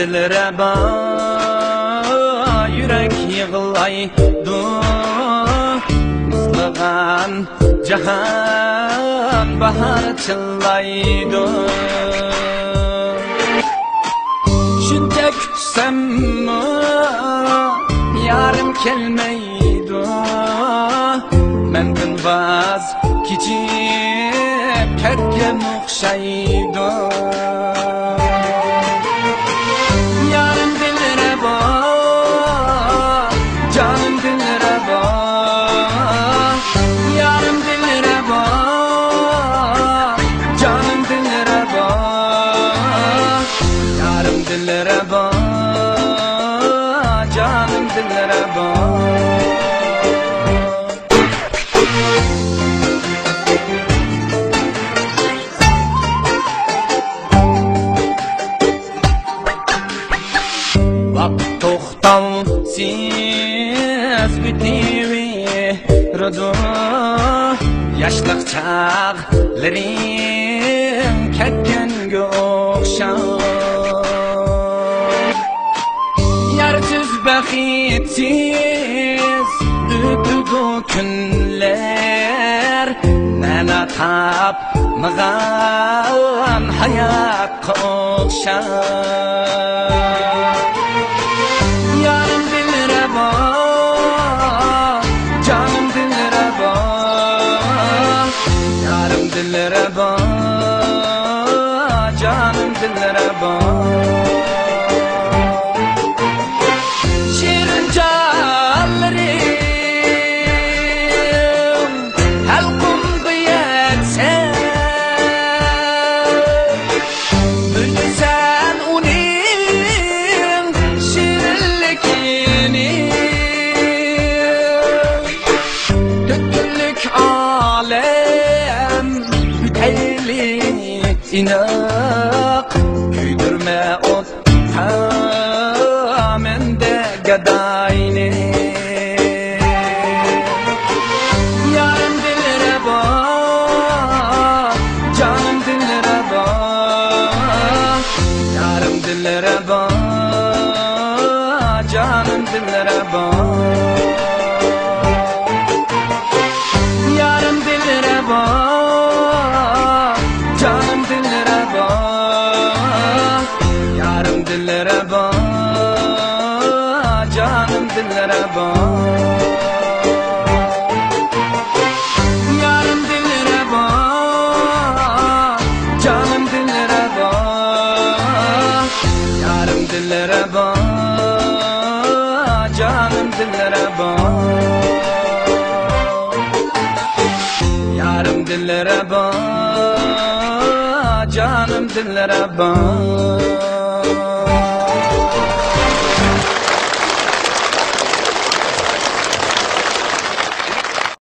dilreba yürek yığılaydı Mızlığan cahan bahar çıllaydı Şunca kütsem yarım kelmeydi Mendin vaz kicip kerkem uğşaydı Yarım dilreba canım dilreba Yarım dilreba canım dilreba Yarım dilreba canım dilreba Toxtam siz bitiverdi Yaşlıq çağlarım ketgenge oxşar Yarsiz baxitsiz ötüdü günler Nana tapmağan hayatqa oxşar Yarım dilreba canım dilreba Yarım dilreba canım dilreba Şirin canlarım halkımda yetse Bilsen unin şirinlikini Dökülük alem müteyli inak Küydürme ot hamende gadayni Yarım dilreba canım dilreba Yarım dilreba canım dilreba Yarım dilreba canım dilreba Yarım dilreba canım dilreba Yarım dilreba canım dilreba Yarım dilreba canım dilreba Yarım dilreba canım dilreba